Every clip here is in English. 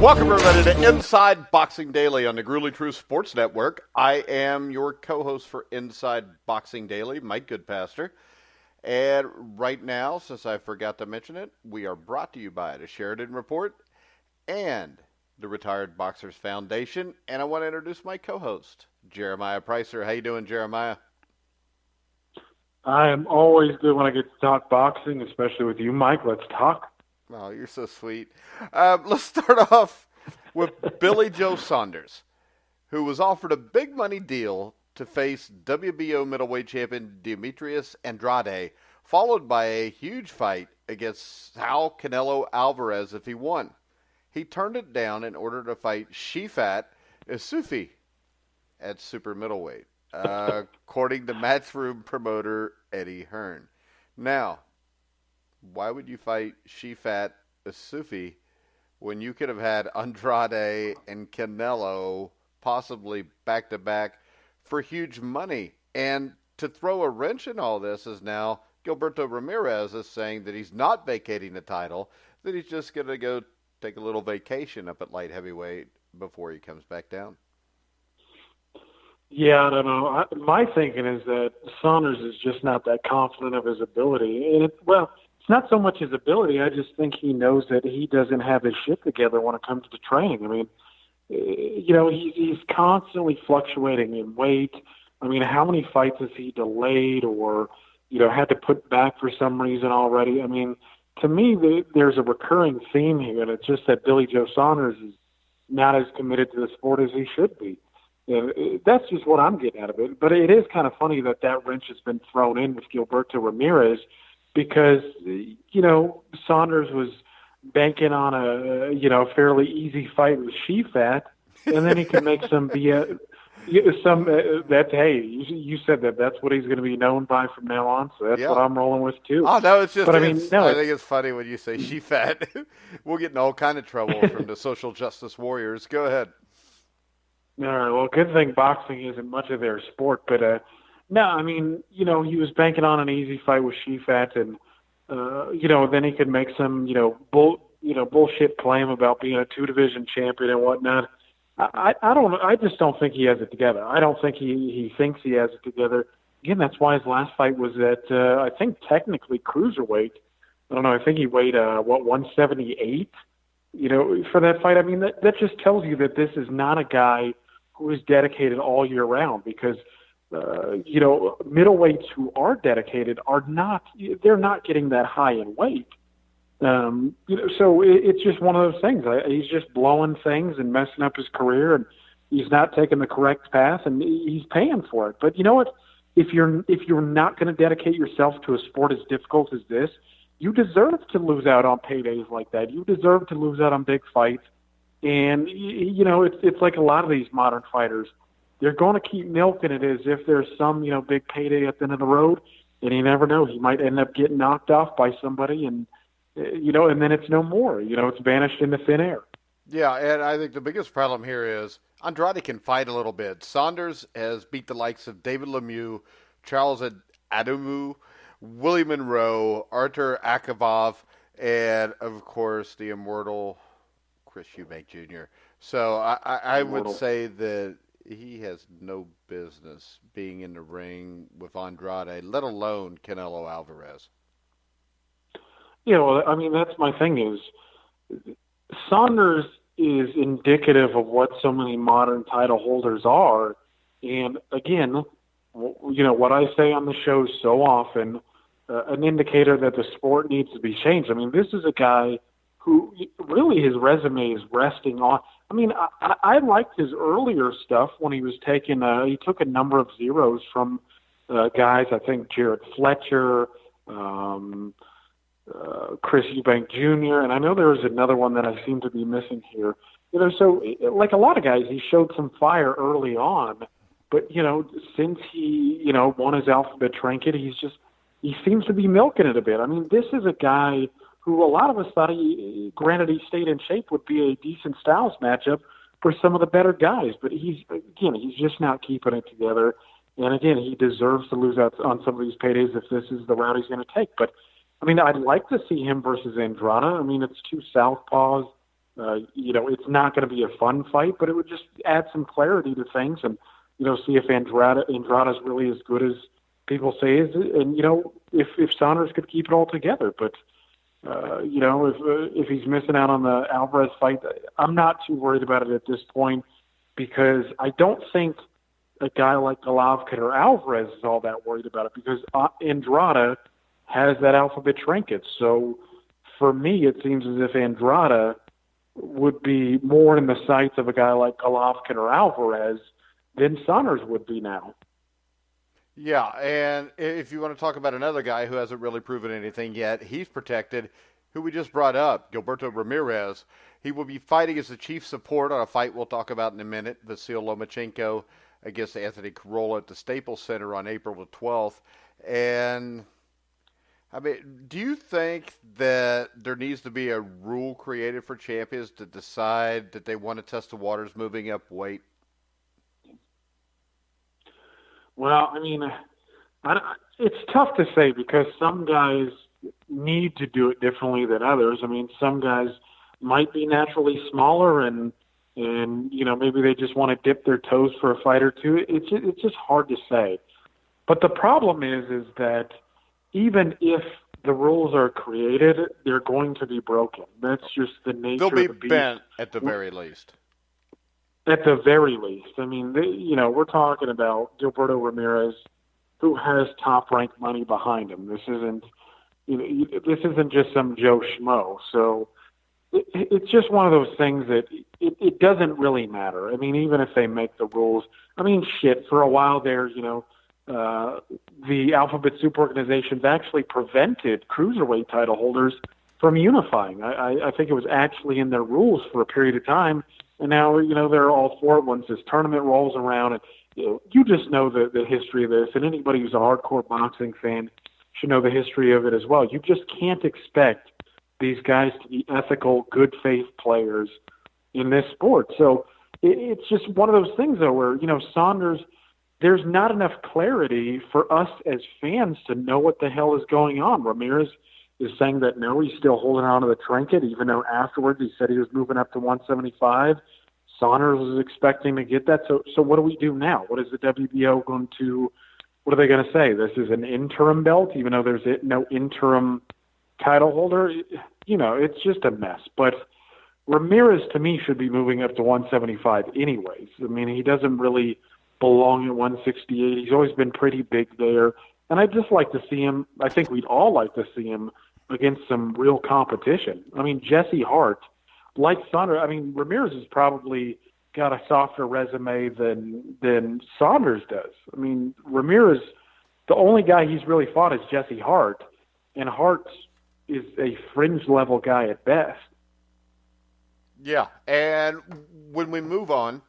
Welcome, everybody, to Inside Boxing Daily on the Gruely True Sports Network. I am your co-host for Inside Boxing Daily, Mike Goodpaster. And right now, since I forgot to mention it, we are brought to you by the Sheridan Report and the Retired Boxers Foundation. And I want to introduce my co-host, Jeremiah Preisser. How you doing, Jeremiah? I am always good when I get to talk boxing, especially with you, Mike. Let's talk. Oh, you're so sweet. Let's start off with Billy Joe Saunders, who was offered a big money deal to face WBO middleweight champion Demetrius Andrade, followed by a huge fight against Saul Canelo Alvarez if he won. He turned it down in order to fight Shifat Isufi at super middleweight, according to Matchroom promoter Eddie Hearn. Now, why would you fight Shifat Isufi when you could have had Andrade and Canelo possibly back-to-back for huge money? And to throw a wrench in all this is now Gilberto Ramirez is saying that he's not vacating the title, that he's just going to go take a little vacation up at light heavyweight before he comes back down. Yeah, I don't know. My thinking is that Saunders is just not that confident of his ability. And it's not so much his ability. I just think he knows that he doesn't have his shit together when it comes to training. I mean, he's constantly fluctuating in weight. I mean, how many fights has he delayed or, had to put back for some reason already? I mean, to me, there's a recurring theme here, and it's just that Billy Joe Saunders is not as committed to the sport as he should be. And that's just what I'm getting out of it. But it is kind of funny that wrench has been thrown in with Gilberto Ramirez, because, Saunders was banking on a fairly easy fight with Shifat, and then he can make you said that's what he's going to be known by from now on, so that's what I'm rolling with too. Oh, no, it's just, but I think it's funny when you say Shifat. We'll get in all kind of trouble from the social justice warriors. Go ahead. All right, well, good thing boxing isn't much of their sport, but no, I mean, he was banking on an easy fight with Shifat, and then he could make some, bullshit claim about being a 2-division champion and whatnot. I just don't think he has it together. I don't think he thinks he has it together. Again, that's why his last fight was at, I think technically cruiserweight. I don't know. I think he weighed 178. For that fight. I mean, that just tells you that this is not a guy who is dedicated all year round, because middleweights who are dedicated they're not getting that high in weight. So it's just one of those things. He's just blowing things and messing up his career, and he's not taking the correct path, and he's paying for it. But you know what? If you're not going to dedicate yourself to a sport as difficult as this, you deserve to lose out on paydays like that. You deserve to lose out on big fights. And, it's like a lot of these modern fighters. They're going to keep milking it as if there's some, big payday at the end of the road. And you never know. He might end up getting knocked off by somebody, and, and then it's no more. It's vanished into thin air. Yeah, and I think the biggest problem here is Andrade can fight a little bit. Saunders has beat the likes of David Lemieux, Charles Adamu, Willie Monroe, Artur Akavov, and, of course, the immortal Chris Eubank Jr. So I would say that he has no business being in the ring with Andrade, let alone Canelo Alvarez. Yeah, well, I mean, that's my thing is Saunders is indicative of what so many modern title holders are. And, again, what I say on the show so often, an indicator that the sport needs to be changed. I mean, this is a guy who really his resume is resting on. I mean, I liked his earlier stuff when he was taking. He took a number of zeros from guys. I think Jared Fletcher, Chris Eubank Jr., and I know there was another one that I seem to be missing here. So like a lot of guys, he showed some fire early on, but since he won his alphabet trinket, he seems to be milking it a bit. I mean, this is a guy who a lot of us thought granted he stayed in shape, would be a decent styles matchup for some of the better guys. But he's just not keeping it together. And again, he deserves to lose out on some of these paydays if this is the route he's going to take. But I mean, I'd like to see him versus Andrade. I mean, it's two southpaws. It's not going to be a fun fight, but it would just add some clarity to things and, see if Andrade's really as good as people say is, and, if Saunders could keep it all together. But, if he's missing out on the Alvarez fight, I'm not too worried about it at this point because I don't think a guy like Golovkin or Alvarez is all that worried about it because Andrade has that alphabet trinket. So for me, it seems as if Andrade would be more in the sights of a guy like Golovkin or Alvarez than Saunders would be now. Yeah, and if you want to talk about another guy who hasn't really proven anything yet, he's protected, who we just brought up, Gilberto Ramirez. He will be fighting as the chief support on a fight we'll talk about in a minute, Vasil Lomachenko against Anthony Corolla at the Staples Center on April the 12th. And, I mean, do you think that there needs to be a rule created for champions to decide that they want to test the waters moving up weight? Well, I mean, it's tough to say because some guys need to do it differently than others. I mean, some guys might be naturally smaller and maybe they just want to dip their toes for a fight or two. It's just hard to say. But the problem is that even if the rules are created, they're going to be broken. That's just the nature of the beast. They'll be bent at the very least. At the very least. I mean, we're talking about Gilberto Ramirez, who has top-ranked money behind him. This isn't just some Joe Schmo. So it's just one of those things that it doesn't really matter. I mean, even if they make the rules, I mean, for a while there, the Alphabet Soup organizations actually prevented cruiserweight title holders from unifying. I think it was actually in their rules for a period of time. And now, they're all for it once this tournament rolls around. And you just know the history of this. And anybody who's a hardcore boxing fan should know the history of it as well. You just can't expect these guys to be ethical, good faith players in this sport. So it's just one of those things, though, where, Saunders, there's not enough clarity for us as fans to know what the hell is going on. Ramirez is saying that no, he's still holding on to the trinket, even though afterwards he said he was moving up to 175. Saunders was expecting to get that. So what do we do now? What is the WBO going to – what are they going to say? This is an interim belt, even though there's no interim title holder? It's just a mess. But Ramirez, to me, should be moving up to 175 anyways. I mean, he doesn't really belong at 168. He's always been pretty big there. And I'd just like to see him – I think we'd all like to see him against some real competition. I mean, Jesse Hart, like Saunders, I mean, Ramirez has probably got a softer resume than Saunders does. I mean, Ramirez, the only guy he's really fought is Jesse Hart, and Hart is a fringe-level guy at best. Yeah, and when we move on,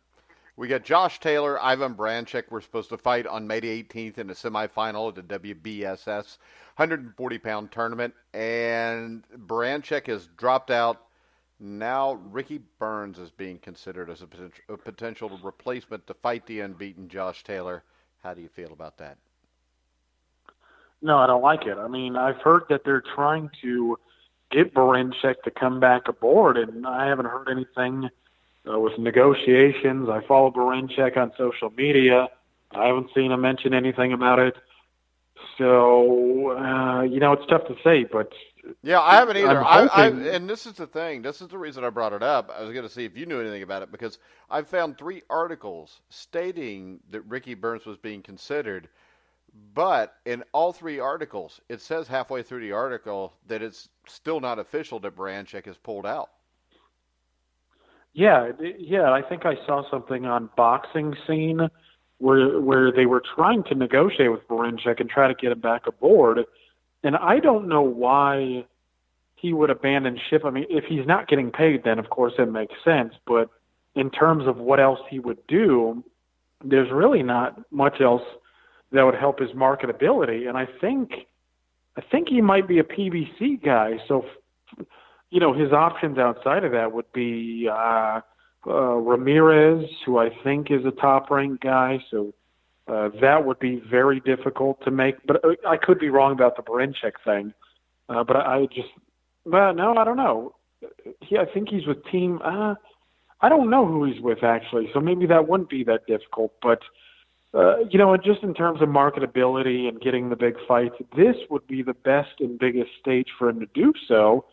we got Josh Taylor, Ivan Branchek. We're supposed to fight on May the 18th in the semifinal of the WBSS 140-pound tournament. And Branchek has dropped out. Now Ricky Burns is being considered as a potential replacement to fight the unbeaten Josh Taylor. How do you feel about that? No, I don't like it. I mean, I've heard that they're trying to get Branchek to come back aboard, and I haven't heard anything with negotiations. I follow Benn-McC on social media. I haven't seen him mention anything about it. So, it's tough to say, but... Yeah, I haven't either. And this is the thing. This is the reason I brought it up. I was going to see if you knew anything about it, because I found 3 articles stating that Ricky Burns was being considered, but in all 3 articles, it says halfway through the article that it's still not official that Branchek has pulled out. Yeah, I think I saw something on Boxing Scene where they were trying to negotiate with Benn-McC and try to get him back aboard. And I don't know why he would abandon ship. I mean, if he's not getting paid, then of course it makes sense. But in terms of what else he would do, there's really not much else that would help his marketability. And I think he might be a PBC guy. So, his options outside of that would be Ramirez, who I think is a top-ranked guy. So that would be very difficult to make. But I could be wrong about the Benn-McC thing. But I don't know. I think he's with Team. I don't know who he's with actually, so maybe that wouldn't be that difficult. But just in terms of marketability and getting the big fights, this would be the best and biggest stage for him to do so.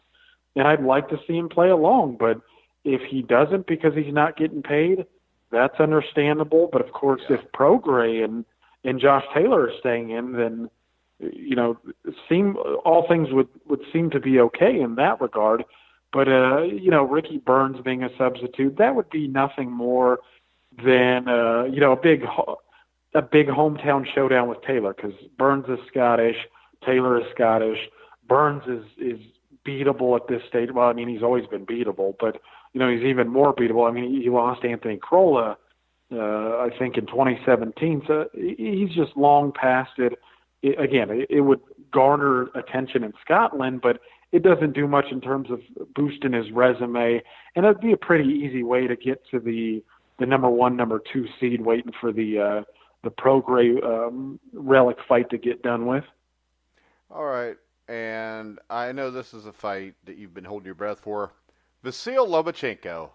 And I'd like to see him play along. But if he doesn't because he's not getting paid, that's understandable. But of course, if Prograis and Josh Taylor are staying in, then all things would seem to be okay in that regard. But Ricky Burns being a substitute, that would be nothing more than a big hometown showdown with Taylor, because Burns is Scottish, Taylor is Scottish. Burns is beatable at this stage. Well, I mean, he's always been beatable, but he's even more beatable. I mean, he lost Anthony Crolla, I think, in 2017. So he's just long past it. It would garner attention in Scotland, but it doesn't do much in terms of boosting his resume. And it'd be a pretty easy way to get to the number 1, number 2 seed, waiting for the Prograis relic fight to get done with. All right. And I know this is a fight that you've been holding your breath for. Vasyl Lomachenko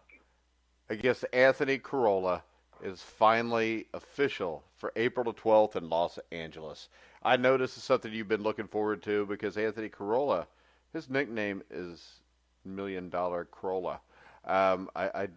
against Anthony Crolla is finally official for April the 12th in Los Angeles. I know this is something you've been looking forward to because Anthony Crolla, his nickname is $1 Million Crolla. I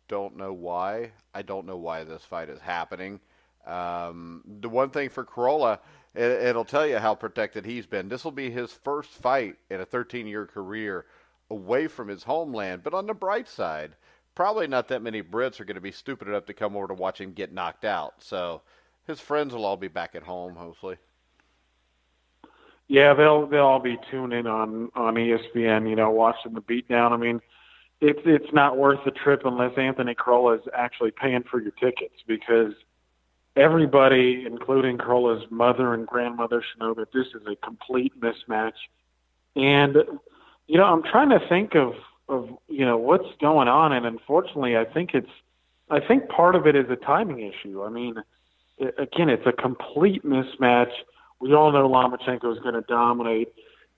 don't know why. I don't know why this fight is happening. The one thing for Crolla, it'll tell you how protected he's been. This will be his first fight in a 13-year career away from his homeland. But on the bright side, probably not that many Brits are going to be stupid enough to come over to watch him get knocked out. So his friends will all be back at home, hopefully. Yeah, they'll all be tuned in on ESPN, watching the beatdown. I mean, it's not worth the trip unless Anthony Crolla is actually paying for your tickets, because everybody, including Crolla's mother and grandmother, should know that this is a complete mismatch. And, I'm trying to think of what's going on. And unfortunately, I think part of it is a timing issue. I mean, again, it's a complete mismatch. We all know Lomachenko is going to dominate,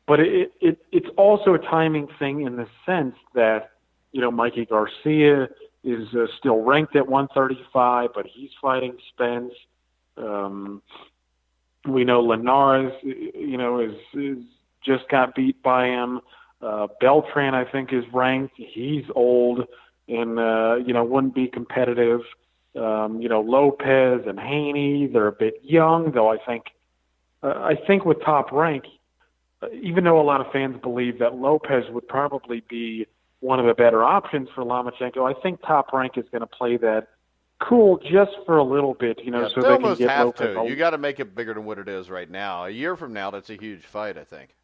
but it's also a timing thing in the sense that, Mikey Garcia is still ranked at 135, but he's fighting Spence. We know Linares, is just got beat by him. Beltran, I think, is ranked. He's old and, wouldn't be competitive. Lopez and Haney, they're a bit young, though I think with Top Rank, even though a lot of fans believe that Lopez would probably be one of the better options for Lomachenko, I think Top Rank is going to play that cool just for a little bit, so they can get have Lopez. To. You got to make it bigger than what it is right now. A year from now, that's a huge fight, I think.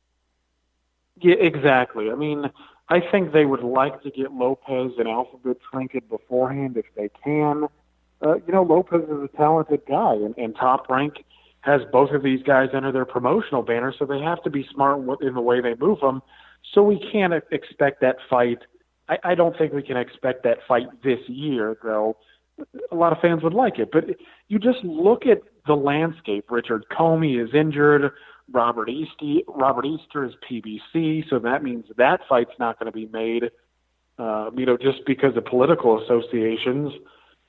Yeah, exactly. I mean, I think they would like to get Lopez an alphabet trinket beforehand if they can. Lopez is a talented guy, and Top Rank has both of these guys under their promotional banner, so they have to be smart in the way they move them. So we can't expect that fight. I don't think we can expect that fight this year, though. A lot of fans would like it. But you just look at the landscape. Richard Comey is injured. Robert Easter is PBC, so that means that fight's not going to be made, just because of political associations.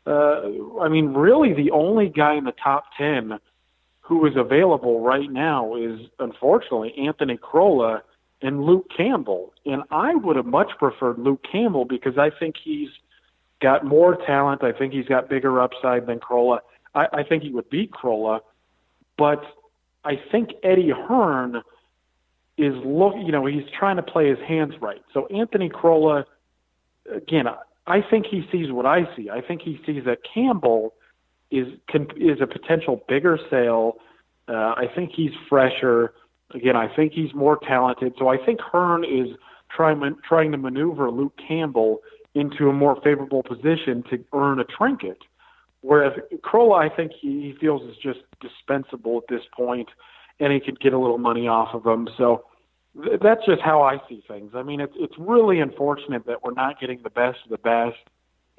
I mean, really the only guy in the top 10 who is available right now is, unfortunately, Anthony Crolla and Luke Campbell. And I would have much preferred Luke Campbell because I think he's got more talent. I think he's got bigger upside than Crolla. I think he would beat Crolla. But I think Eddie Hearn is he's trying to play his hands right. So Anthony Crolla, again, I think he sees what I see. I think he sees that Campbell is a potential bigger sale. I think he's fresher. Again, I think he's more talented. So I think Hearn is trying to maneuver Luke Campbell into a more favorable position to earn a trinket. Whereas Crolla, I think he feels is just dispensable at this point, and he could get a little money off of him. So that's just how I see things. I mean, it's really unfortunate that we're not getting the best of the best.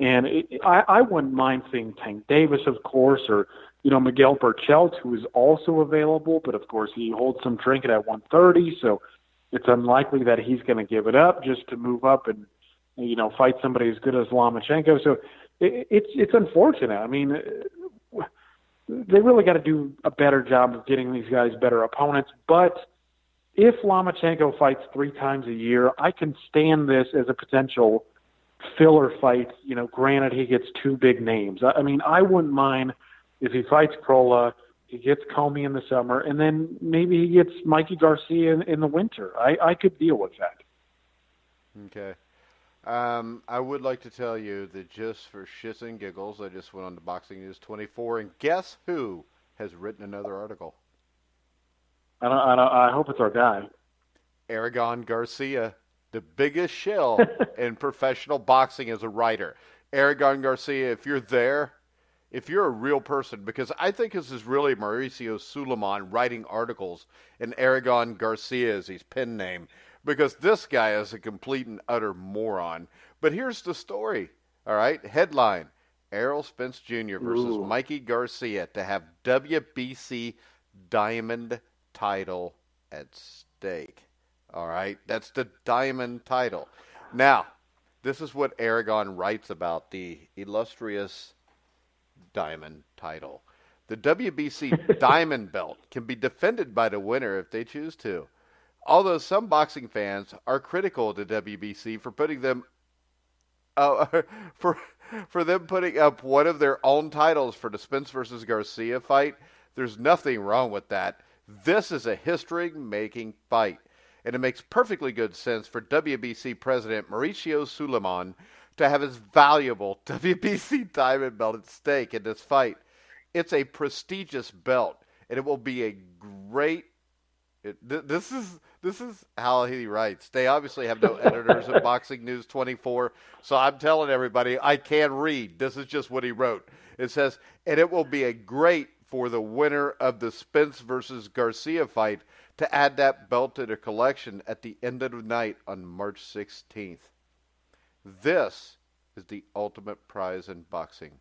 And I wouldn't mind seeing Tank Davis, of course, or, Miguel Burchelt, who is also available. But, of course, he holds some trinket at 130, so it's unlikely that he's going to give it up just to move up and fight somebody as good as Lomachenko. So it's unfortunate. I mean, they really got to do a better job of getting these guys better opponents. But if Lomachenko fights 3 times a year, I can stand this as a potential filler fight. Granted, he gets 2 big names. I mean, I wouldn't mind if he fights Crolla, he gets Comey in the summer, and then maybe he gets Mikey Garcia in the winter. I could deal with that. Okay. I would like to tell you that just for shits and giggles, I just went on to Boxing News 24, and guess who has written another article? I hope it's our guy. Aragon Garcia, the biggest shill in professional boxing as a writer. Aragon Garcia, if you're there, if you're a real person, because I think this is really Mauricio Suleiman writing articles, and Aragon Garcia is his pen name, because this guy is a complete and utter moron. But here's the story, all right? Headline, Errol Spence Jr. versus Mikey Garcia to have WBC Diamond title at stake. All right? That's the Diamond title. Now, this is what Aragon writes about the illustrious Diamond title. The WBC Diamond belt can be defended by the winner if they choose to. Although some boxing fans are critical to WBC for putting them for them putting up one of their own titles for the Spence versus Garcia fight, there's nothing wrong with that. This is a history-making fight, and it makes perfectly good sense for WBC President Mauricio Suleiman to have his valuable WBC Diamond belt at stake in this fight. It's a prestigious belt, and it will be a great... This is how he writes. They obviously have no editors at Boxing News 24, so I'm telling everybody I can read. This is just what he wrote. It says, and it will be a great for the winner of the Spence versus Garcia fight to add that belt to their collection at the end of the night on March 16th. This is the ultimate prize in boxing.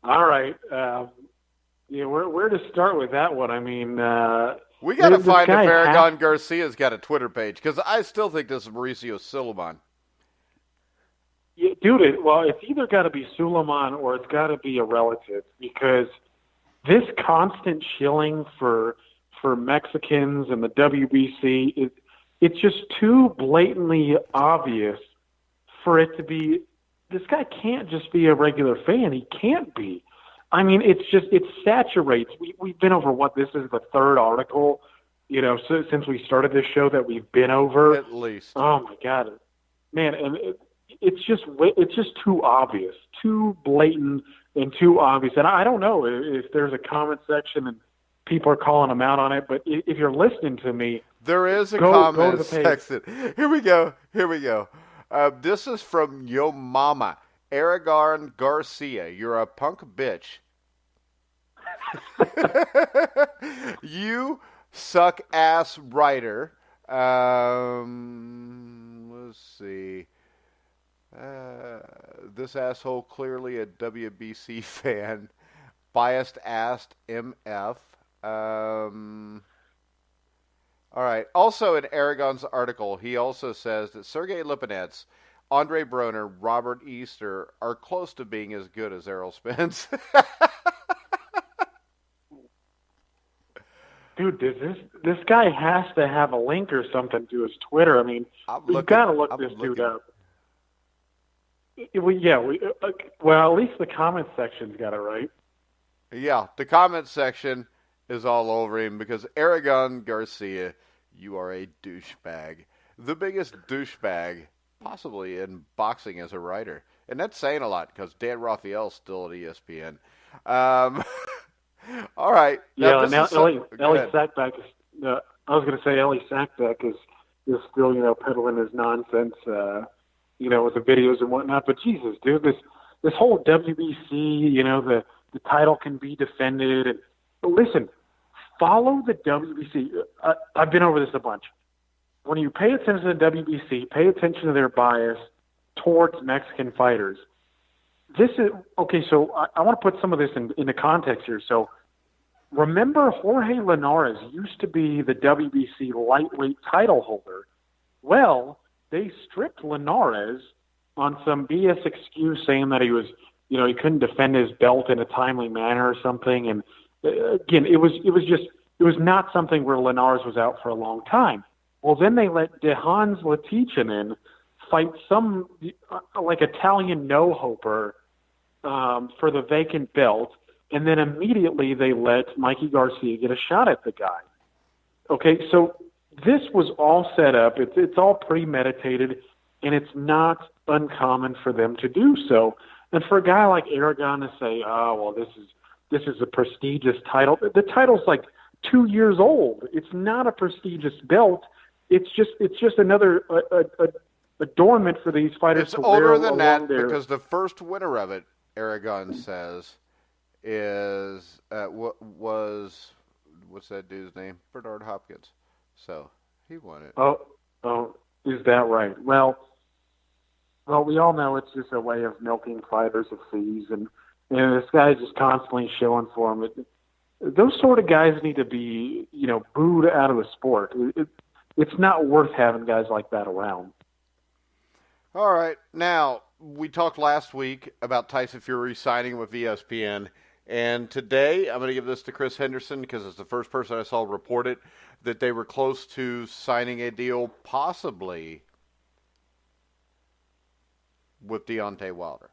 All right. Where to start with that one? I mean, we got to find if Aragon Garcia's got a Twitter page, because I still think this is Mauricio Suleiman. Yeah, dude, it's either got to be Suleiman or it's got to be a relative, because this constant shilling for Mexicans and the WBC, it's just too blatantly obvious for it to be. This guy can't just be a regular fan. He can't be. I mean, it saturates. We've been over this is the 3rd article, since we started this show that we've been over. At least. Oh my God, man, and it's just too obvious, too blatant, and too obvious. And I don't know if there's a comment section and people are calling him out on it, but if you're listening to me, there is a comment section. Here we go. This is from Yo Mama, Aragon Garcia. You're a punk bitch. You suck ass writer. Let's see. This asshole clearly a WBC fan. Biased assed MF. All right. Also in Aragon's article, he also says that Sergey Lipinets, Andre Broner, Robert Easter are close to being as good as Errol Spence. Dude, this guy has to have a link or something to his Twitter. I mean, you've got to look this dude up. Well, at least the comment section's got it right. Yeah, the comment section is all over him because Aragon Garcia, you are a douchebag. The biggest douchebag possibly in boxing as a writer. And that's saying a lot because Dan Raphael's still at ESPN. All right. Now Ellie Sackback is, I was going to say Ellie Sackback is still, peddling his nonsense, with the videos and whatnot. But Jesus, dude, this whole WBC, the title can be defended. And listen, follow the WBC. I've been over this a bunch. When you pay attention to the WBC, pay attention to their bias towards Mexican fighters. This is okay. So I want to put some of this into context here. So remember Jorge Linares used to be the WBC lightweight title holder. Well, they stripped Linares on some BS excuse saying that he was, he couldn't defend his belt in a timely manner or something. And again, it was not something where Linares was out for a long time. Well, then they let Hans Latichinen fight some like Italian no-hoper for the vacant belt, and then immediately they let Mikey Garcia get a shot at the guy. Okay, so this was all set up. It's all premeditated, and it's not uncommon for them to do so. And for a guy like Aragon to say, "Oh, well, this is a prestigious title," the title's like 2 years old. It's not a prestigious belt. It's just another adornment for these fighters. It's to older wear than that because the first winner of it, Aragon says, is what's that dude's name? Bernard Hopkins. So he won it. Oh, is that right? Well, we all know it's just a way of milking fighters of fees, and this guy's just constantly shilling for him. Those sort of guys need to be, booed out of the sport. It's not worth having guys like that around. All right. Now, we talked last week about Tyson Fury signing with ESPN, and today I'm going to give this to Chris Henderson because it's the first person I saw report it, that they were close to signing a deal possibly with Deontay Wilder.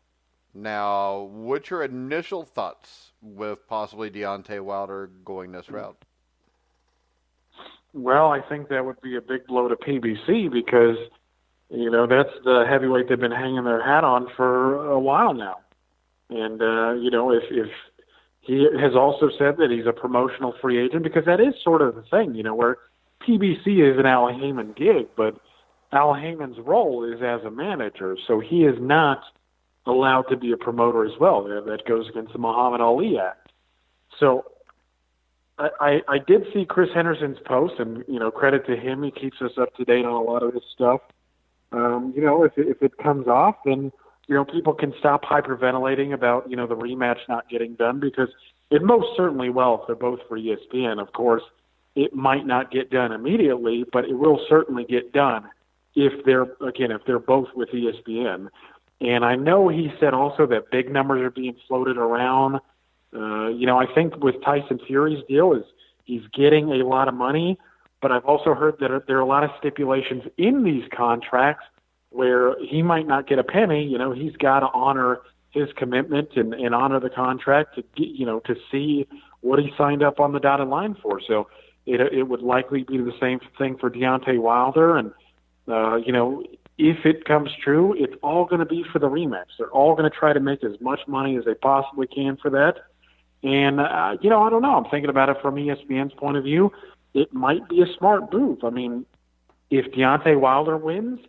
Now, what's your initial thoughts with possibly Deontay Wilder going this route? Well, I think that would be a big blow to PBC because, that's the heavyweight they've been hanging their hat on for a while now. And, if he has also said that he's a promotional free agent, because that is sort of the thing, where PBC is an Al Heyman gig, but Al Heyman's role is as a manager, so he is not allowed to be a promoter as well. That goes against the Muhammad Ali Act. So I did see Chris Henderson's post, and, credit to him. He keeps us up to date on a lot of this stuff. If it comes off, then, people can stop hyperventilating about, the rematch not getting done, because it most certainly will if they're both for ESPN. Of course, it might not get done immediately, but it will certainly get done if they're both with ESPN. And I know he said also that big numbers are being floated around. I think with Tyson Fury's deal is he's getting a lot of money, but I've also heard that there are a lot of stipulations in these contracts where he might not get a penny. He's got to honor his commitment and honor the contract to get, to see what he signed up on the dotted line for. So it would likely be the same thing for Deontay Wilder. And, if it comes true, it's all going to be for the rematch. They're all going to try to make as much money as they possibly can for that. And, I don't know. I'm thinking about it from ESPN's point of view. It might be a smart move. I mean, if Deontay Wilder wins,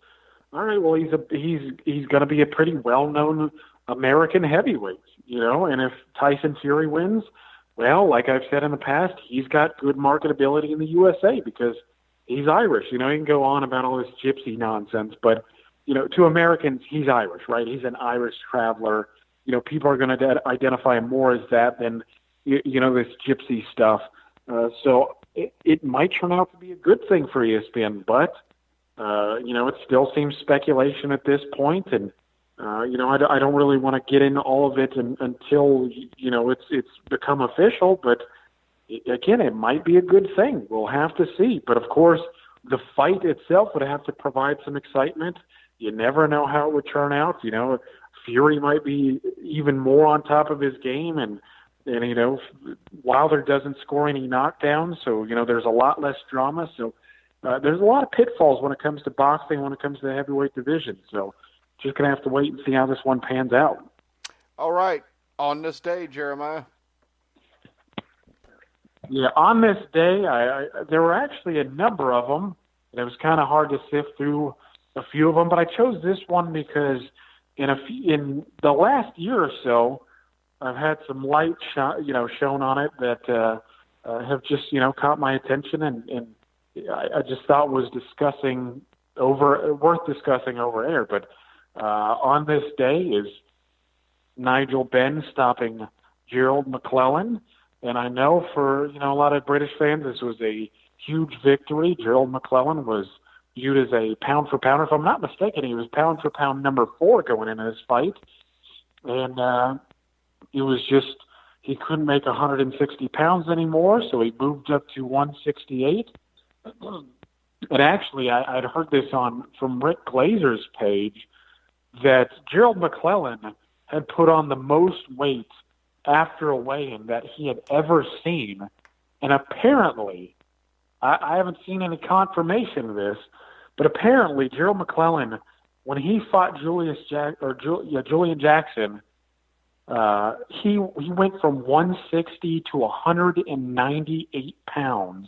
all right, well, he's going to be a pretty well-known American heavyweight, and if Tyson Fury wins, well, like I've said in the past, he's got good marketability in the USA because he's Irish. He can go on about all this gypsy nonsense, but, to Americans, he's Irish, right? He's an Irish traveler. People are going to identify him more as that than, this gypsy stuff. So it might turn out to be a good thing for ESPN, but, it still seems speculation at this point, and, I don't really want to get into all of it until, it's become official, but again, it might be a good thing. We'll have to see. But, of course, the fight itself would have to provide some excitement. You never know how it would turn out. Fury might be even more on top of his game, and Wilder doesn't score any knockdowns, so, there's a lot less drama. So there's a lot of pitfalls when it comes to boxing, when it comes to the heavyweight division. So just going to have to wait and see how this one pans out. All right. On this day, Jeremiah. Yeah, on this day, there were actually a number of them. And it was kind of hard to sift through a few of them, but I chose this one because in the last year or so, I've had some light shown on it that have just caught my attention, and I just thought was worth discussing over air. But on this day is Nigel Benn stopping Gerald McClellan. And I know for, a lot of British fans, this was a huge victory. Gerald McClellan was viewed as a pound-for-pounder. If I'm not mistaken, he was pound-for-pound number 4 going into this fight. And it was just he couldn't make 160 pounds anymore, so he moved up to 168. And actually, I'd heard this from Rick Glazer's page that Gerald McClellan had put on the most weight after a weigh-in that he had ever seen. And apparently, I haven't seen any confirmation of this, but apparently Gerald McClellan, when he fought Julian Jackson, he went from 160 to 198 pounds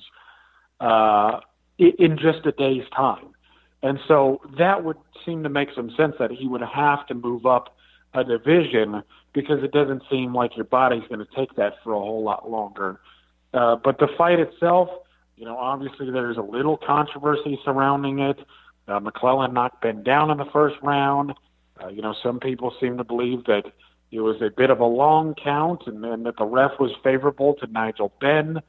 in just a day's time. And so that would seem to make some sense that he would have to move up a division because it doesn't seem like your body's going to take that for a whole lot longer. But the fight itself, obviously there's a little controversy surrounding it. McClellan knocked Ben down in the first round. Some people seem to believe that it was a bit of a long count and that the ref was favorable to Nigel Benn.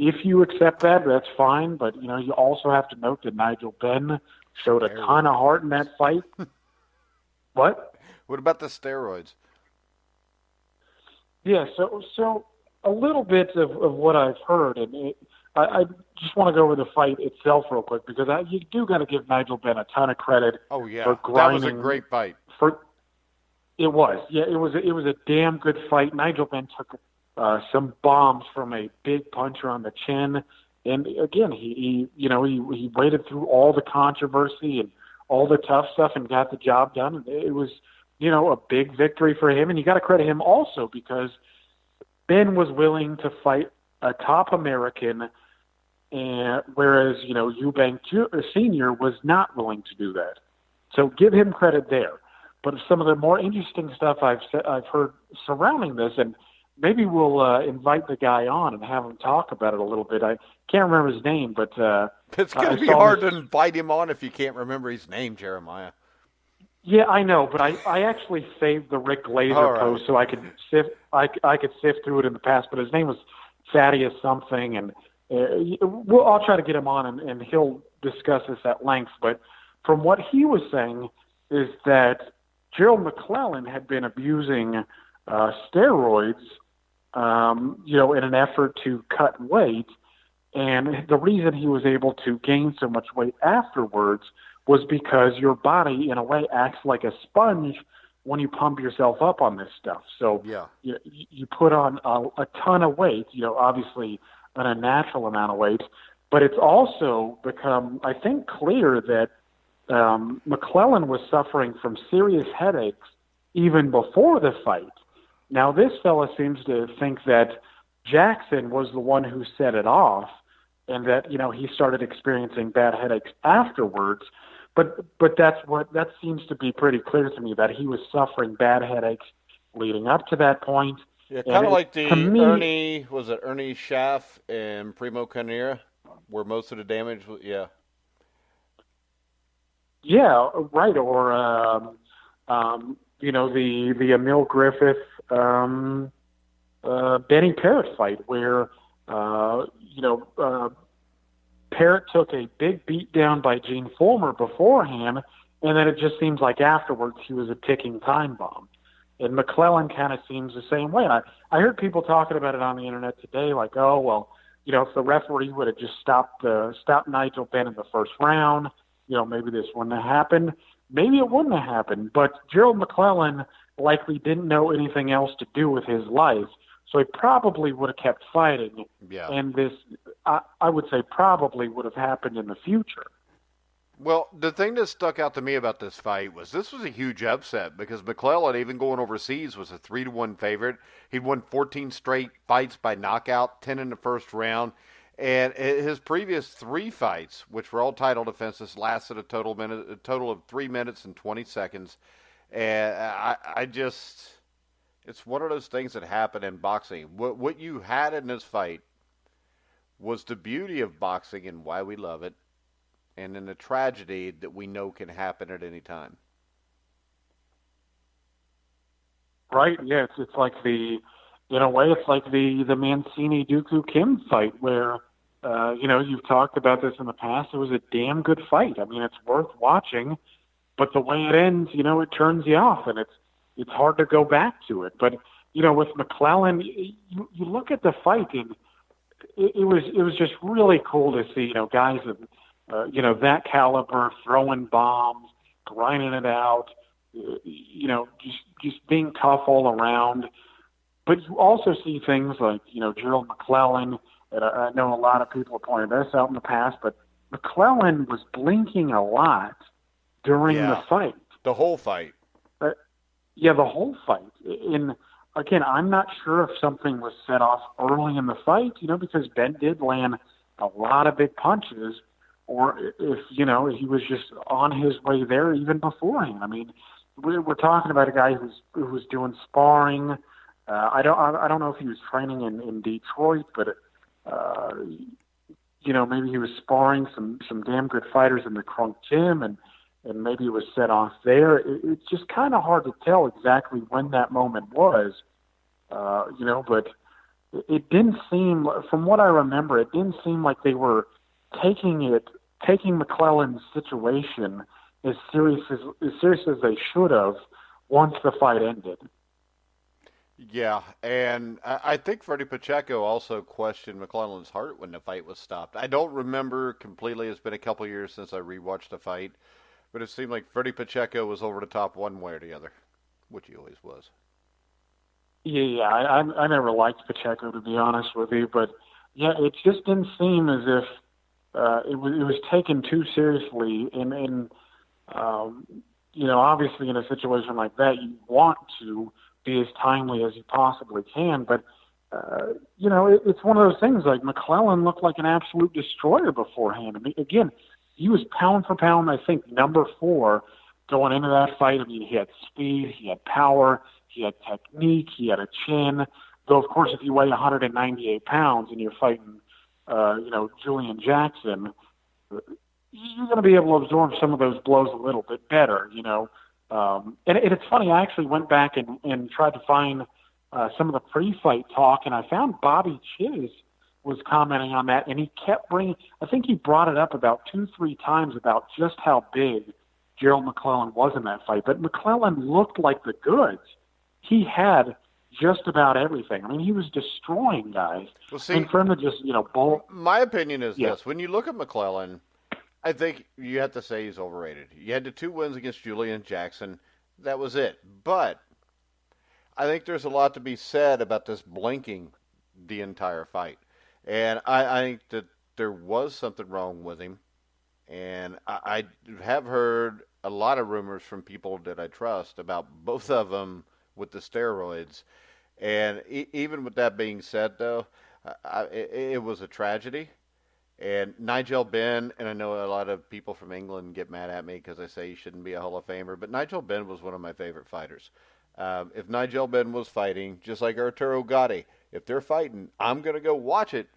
If you accept that, that's fine. But, you also have to note that Nigel Benn showed a ton of heart in that fight. What? What about the steroids? Yeah, so a little bit of what I've heard, and I just want to go over the fight itself real quick because you do got to give Nigel Benn a ton of credit. Oh yeah, for grinding. That was a great fight. It was, yeah, it was a damn good fight. Nigel Benn took some bombs from a big puncher on the chin, and again, he waded through all the controversy and all the tough stuff and got the job done. And it was, a big victory for him, and you got to credit him also because Ben was willing to fight a top American, and whereas Eubank Sr. was not willing to do that. So give him credit there. But some of the more interesting stuff I've heard surrounding this, and maybe we'll invite the guy on and have him talk about it a little bit. I can't remember his name, but it's going to be hard to invite him on if you can't remember his name, Jeremiah. Yeah, I know, but I actually saved the Rick Glazer post so I could sift through it in the past. But his name was Thaddeus something, and I'll try to get him on and he'll discuss this at length. But from what he was saying is that Gerald McClellan had been abusing steroids, in an effort to cut weight, and the reason he was able to gain so much weight afterwards was because your body, in a way, acts like a sponge when you pump yourself up on this stuff. So yeah. you put on a ton of weight, obviously an unnatural amount of weight, but it's also become, I think, clear that McClellan was suffering from serious headaches even before the fight. Now, this fella seems to think that Jackson was the one who set it off and that, he started experiencing bad headaches afterwards. But that seems to be pretty clear to me that he was suffering bad headaches leading up to that point. Yeah, kind of like Ernie Schaff and Primo Carnera, where most of the damage was, yeah. Yeah, right. Or, the Emil Griffith, Benny Parrott fight where, Parrott took a big beat down by Gene Fulmer beforehand, and then it just seems like afterwards he was a ticking time bomb. And McClellan kind of seems the same way. And I heard people talking about it on the internet today, like, oh, well, if the referee would have just stopped Nigel Benn in the first round, maybe this wouldn't have happened. Maybe it wouldn't have happened. But Gerald McClellan likely didn't know anything else to do with his life, so he probably would have kept fighting. Yeah. And this, I would say, probably would have happened in the future. Well, the thing that stuck out to me about this fight was this was a huge upset because McClellan, even going overseas, was a 3-1 favorite. He won 14 straight fights by knockout, 10 in the first round. And his previous 3 fights, which were all title defenses, lasted a total of 3 minutes and 20 seconds. And it's one of those things that happen in boxing. What you had in this fight was the beauty of boxing and why we love it, and then the tragedy that we know can happen at any time. Right, yeah, it's like the in a way, it's like the Mancini Dooku Kim fight where, you've talked about this in the past. It was a damn good fight. I mean, it's worth watching, but the way it ends, it turns you off, and it's hard to go back to it. But with McClellan, you look at the fight, and it was just really cool to see guys of that caliber throwing bombs, grinding it out, just being tough all around. But you also see things like, Gerald McClellan, and I know a lot of people have pointed this out in the past, but McClellan was blinking a lot during the fight. The whole fight. The whole fight. And again, I'm not sure if something was set off early in the fight, because Ben did land a lot of big punches, or if, he was just on his way there even beforehand. I mean, we're talking about a guy who was doing sparring. I don't know if he was training in Detroit, but maybe he was sparring some damn good fighters in the Crunk Gym, and maybe it was set off there. It's just kind of hard to tell exactly when that moment was, but it didn't seem, from what I remember, it didn't seem like they were taking McClellan's situation as serious as they should have once the fight ended. Yeah, and I think Freddie Pacheco also questioned McClellan's heart when the fight was stopped. I don't remember completely. It's been a couple years since I rewatched the fight, but it seemed like Freddie Pacheco was over the top one way or the other, which he always was. Yeah, I never liked Pacheco, to be honest with you, but yeah, it just didn't seem as if it was taken too seriously. And obviously in a situation like that, you want to be as timely as you possibly can, but it's one of those things. Like, McClellan looked like an absolute destroyer beforehand. I mean, again, he was pound for pound, I think, number 4 going into that fight. I mean, he had speed, he had power, he had technique, he had a chin. Though, of course, if you weigh 198 pounds and you're fighting, Julian Jackson, you're going to be able to absorb some of those blows a little bit better, And it's funny, I actually went back and tried to find some of the pre-fight talk, and I found Bobby Chiz was commenting on that, and he kept I think he brought it up about 2-3 times about just how big Gerald McClellan was in that fight. But McClellan looked like the goods. He had just about everything. I mean, he was destroying guys. Well, see, and for him to just, bolt. My opinion is this. When you look at McClellan, I think you have to say he's overrated. You had the 2 wins against Julian Jackson. That was it. But I think there's a lot to be said about this blinking the entire fight. And I think that there was something wrong with him. And I have heard a lot of rumors from people that I trust about both of them with the steroids. And even with that being said, though, it was a tragedy. And Nigel Benn, and I know a lot of people from England get mad at me because I say he shouldn't be a Hall of Famer, but Nigel Benn was one of my favorite fighters. If Nigel Benn was fighting, just like Arturo Gatti, if they're fighting, I'm going to go watch it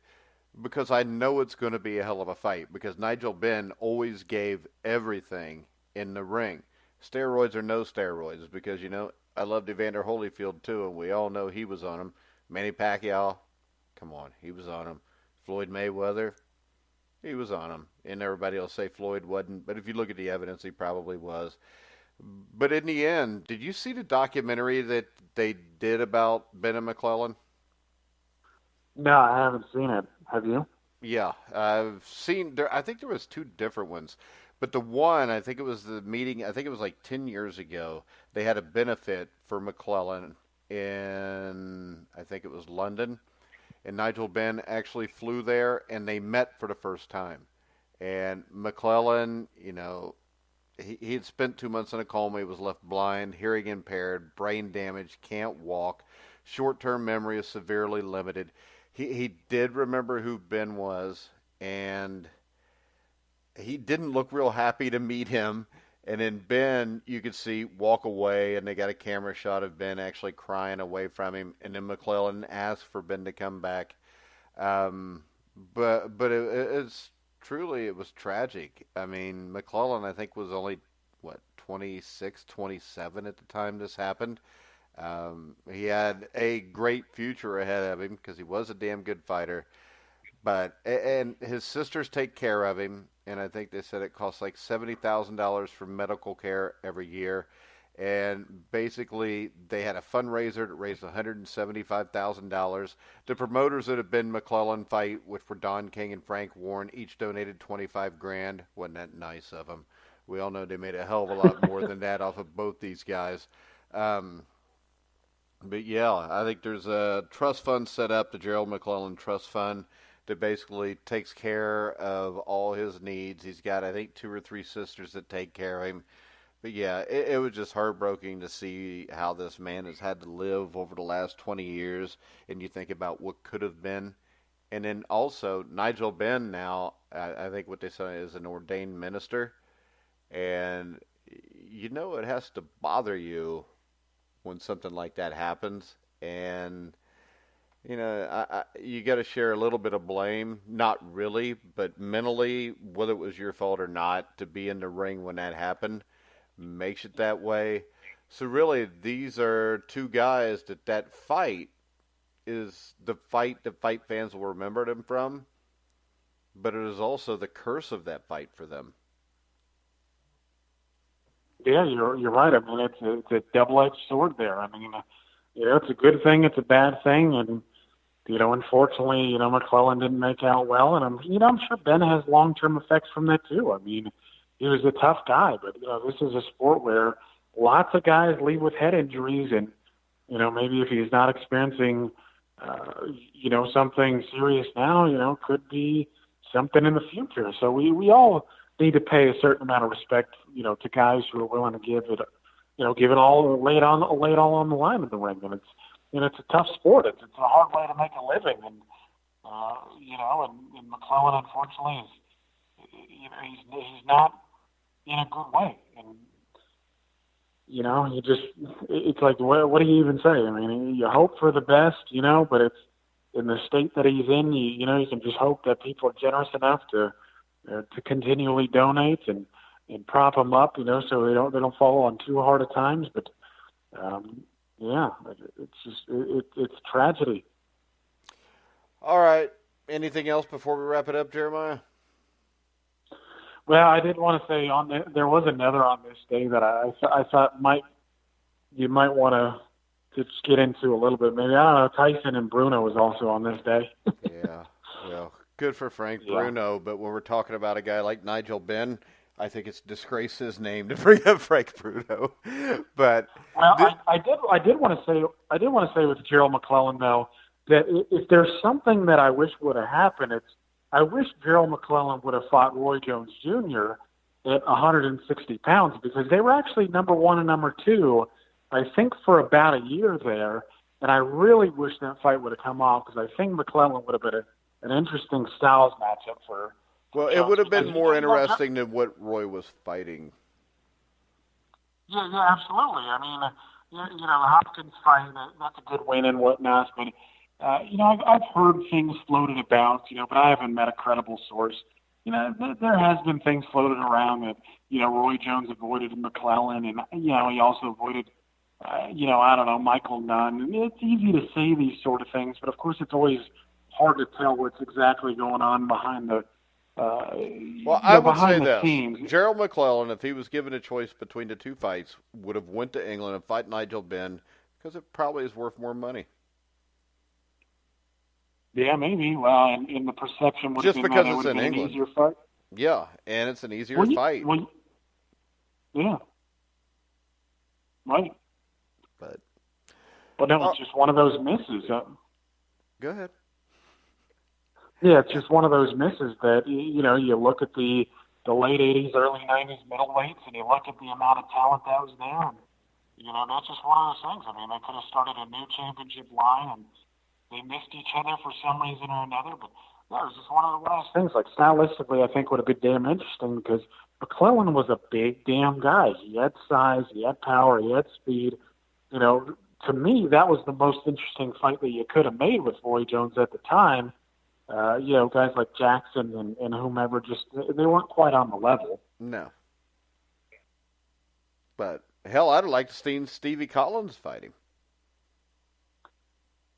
because I know it's going to be a hell of a fight, because Nigel Benn always gave everything in the ring. Steroids or no steroids, because, I loved Evander Holyfield too, and we all know he was on him. Manny Pacquiao, come on, he was on him. Floyd Mayweather, he was on him. And everybody will say Floyd wasn't, but if you look at the evidence, he probably was. But in the end, did you see the documentary that they did about Benn-McC? No, I haven't seen it. Have you? Yeah, I've seen there. I think there was 2 different ones, but the one, I think it was the meeting. I think it was like 10 years ago. They had a benefit for McClellan in, I think it was London, and Nigel Benn actually flew there, and they met for the first time. And McClellan, he had spent 2 months in a coma. He was left blind, hearing impaired, brain damage, can't walk, short-term memory is severely limited. He did remember who Ben was, and he didn't look real happy to meet him. And then Ben, you could see walk away, and they got a camera shot of Ben actually crying away from him. And then McClellan asked for Ben to come back. But it's truly, it was tragic. I mean, McClellan, I think, was only, 26, 27 at the time this happened. He had a great future ahead of him because he was a damn good fighter. But and his sisters take care of him, and I think they said it costs like $70,000 for medical care every year. And basically, they had a fundraiser that raised $175,000. The promoters of the Ben-McC fight, which were Don King and Frank Warren, each donated 25 grand. Wasn't that nice of them? We all know they made a hell of a lot more than that off of both these guys. Um, but yeah, I think there's a trust fund set up, the Gerald McClellan Trust Fund, that basically takes care of all his needs. He's got, I think, two or three sisters that take care of him. But yeah, it was just heartbreaking to see how this man has had to live over the last 20 years. And you think about what could have been. And then also, Nigel Benn now, I think what they say is an ordained minister. And you know it has to bother you when something like that happens. And you know, you got to share a little bit of blame. Not really, but mentally, whether it was your fault or not, to be in the ring when that happened makes it that way. So really, these are two guys that fight is the fight that fight fans will remember them from, but it is also the curse of that fight for them. Yeah, you're right. I mean, it's a double-edged sword there. I mean, it's a good thing, it's a bad thing, and unfortunately, McClellan didn't make out well, and I'm sure Ben has long-term effects from that too. I mean, he was a tough guy, but this is a sport where lots of guys leave with head injuries, and maybe if he's not experiencing, something serious now, could be something in the future. So we all need to pay a certain amount of respect, to guys who are willing to give it all, lay it all on the line in the ring, and it's a tough sport. It's a hard way to make a living, and and McClellan unfortunately he's not in a good way, and it's like what do you even say? I mean, you hope for the best, but it's in the state that he's in. You can just hope that people are generous enough to continually donate and prop him up, so they don't fall on too hard of times. But yeah, it's tragedy. All right. Anything else before we wrap it up, Jeremiah? Well, I did want to say there was another on this day that I thought you might want to just get into a little bit. Maybe, I don't know, Tyson and Bruno was also on this day. Yeah, well, good for Frank Bruno, but when we're talking about a guy like Nigel Benn, I think it's disgrace his name to bring up Frank Bruno. But I did want to say with Gerald McClellan though that if there's something that I wish would have happened, I wish Gerald McClellan would have fought Roy Jones Jr. at 160 pounds, because they were actually number one and number two, I think, for about a year there. And I really wish that fight would have come off, because I think McClellan would have been an interesting styles matchup for. Well, it would have been more interesting than what Roy was fighting. Yeah, absolutely. I mean, the Hopkins fight, that's a good win and whatnot, but. I've heard things floated about, but I haven't met a credible source. There has been things floated around that, Roy Jones avoided McClellan, and, he also avoided, I don't know, Michael Nunn. And it's easy to say these sort of things, but of course it's always hard to tell what's exactly going on behind the I would say this. Scenes. Gerald McClellan, if he was given a choice between the two fights, would have went to England and fight Nigel Benn, because it probably is worth more money. Yeah, maybe. Well, and the perception would just have been because that it's in England. An easier fight. Yeah, and it's an easier fight. Yeah. Right. But no, it's just one of those misses. Go ahead. Yeah, it's just one of those misses that you look at the late '80s, early '90s middleweights, and you look at the amount of talent that was there, and that's just one of those things. I mean, they could have started a new championship line, and they missed each other for some reason or another, but that was just one of those things. Like, stylistically, I think would have been damn interesting, because McClellan was a big damn guy. He had size, he had power, he had speed. To me, that was the most interesting fight that you could have made with Roy Jones at the time. Guys like Jackson and whomever, just they weren't quite on the level. No. But hell, I'd like to see Stevie Collins fight him.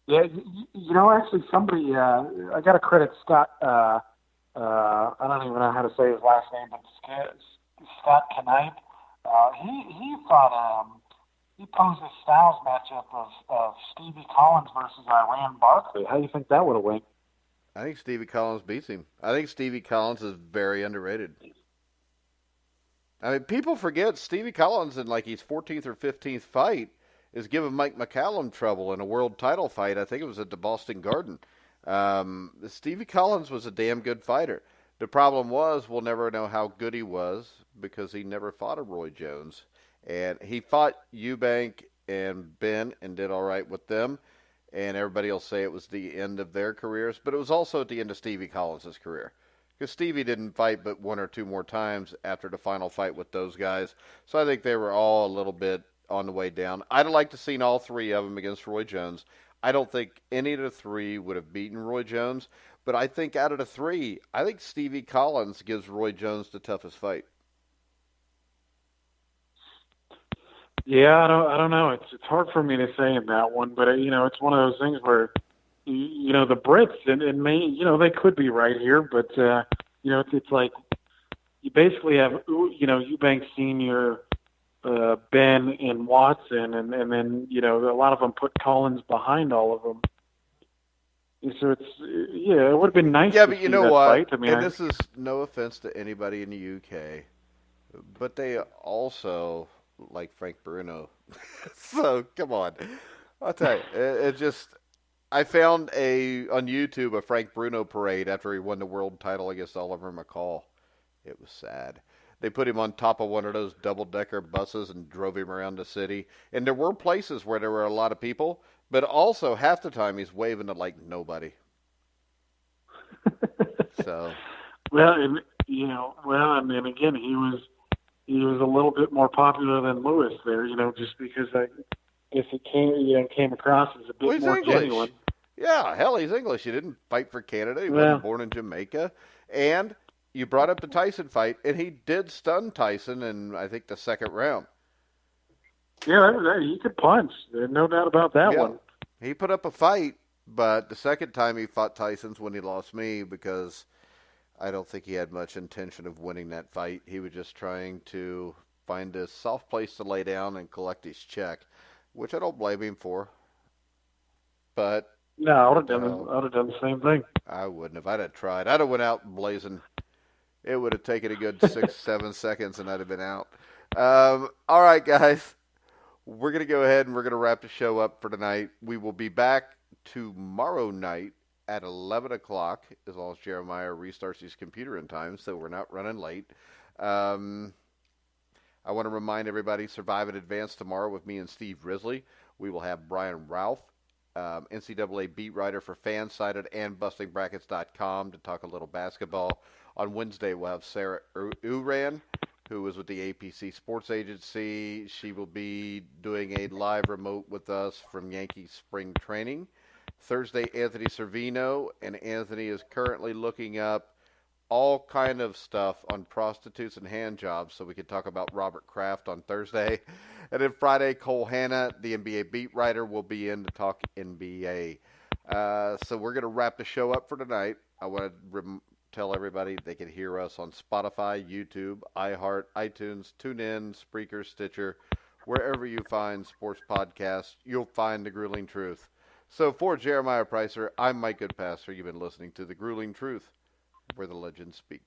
Yeah, actually, somebody I got to credit Scott. I don't even know how to say his last name, but Scott Knipe. He thought he posed a styles matchup of Stevie Collins versus Iran Barkley. How do you think that would have went? I think Stevie Collins beats him. I think Stevie Collins is very underrated. I mean, people forget Stevie Collins in like his 14th or 15th fight is giving Mike McCallum trouble in a world title fight. I think it was at the Boston Garden. Stevie Collins was a damn good fighter. The problem was we'll never know how good he was because he never fought a Roy Jones. And he fought Eubank and Ben and did all right with them. And everybody will say it was the end of their careers, but it was also at the end of Stevie Collins' career. Because Stevie didn't fight but one or two more times after the final fight with those guys. So I think they were all a little bit on the way down. I'd have liked to have seen all three of them against Roy Jones. I don't think any of the three would have beaten Roy Jones, but I think out of the three, I think Stevie Collins gives Roy Jones the toughest fight. Yeah, I don't know. It's hard for me to say in that one, but it's one of those things where the Brits and me, they could be right here, but it's like you basically have Eubank Senior, Ben and Watson, and then a lot of them put Collins behind all of them. So it would have been nice. Yeah, to but you see know that what? fight. I mean, And this is no offense to anybody in the UK, but they also like Frank Bruno. So come on, I'll tell you, it just. I found on YouTube a Frank Bruno parade after he won the world title against Oliver McCall. It was sad. They put him on top of one of those double-decker buses and drove him around the city. And there were places where there were a lot of people, but also half the time he's waving to like nobody. So, well, and I mean, again, he was a little bit more popular than Lewis there, just because I guess it came across as a bit well, he's more English. genuine. Yeah, hell, he's English. He didn't fight for Canada. He Well, wasn't born in Jamaica. And you brought up the Tyson fight, and he did stun Tyson in, I think, the second round. yeah, he could punch. There's no doubt about that Yeah, one. he put up a fight, but the second time he fought Tyson's when he lost me because I don't think he had much intention of winning that fight. He was just trying to find a soft place to lay down and collect his check, which I don't blame him for. But No, I would have done the same thing. I wouldn't have. I'd have tried. I'd have went out blazing. It would have taken a good 6, 7 seconds, and I'd have been out. All right, guys. We're going to go ahead and we're going to wrap the show up for tonight. We will be back tomorrow night at 11 o'clock, as long as Jeremiah restarts his computer in time, so we're not running late. I want to remind everybody, Survive in Advance tomorrow with me and Steve Risley. We will have Brian Ralph, NCAA beat writer for Fansided and BustingBrackets.com to talk a little basketball. On Wednesday, we'll have Sarah Uran, who was with the APC Sports Agency. She will be doing a live remote with us from Yankees spring training. Thursday, Anthony Servino, and Anthony is currently looking up all kind of stuff on prostitutes and hand jobs, so we can talk about Robert Kraft on Thursday. And then Friday, Cole Hanna, the NBA beat writer, will be in to talk NBA. So we're going to wrap the show up for tonight. I want to tell everybody they can hear us on Spotify, YouTube, iHeart, iTunes, TuneIn, Spreaker, Stitcher. Wherever you find sports podcasts, you'll find The Grueling Truth. So for Jeremiah Preisser, I'm Mike Goodpaster. You've been listening to The Grueling Truth, where the legends speak.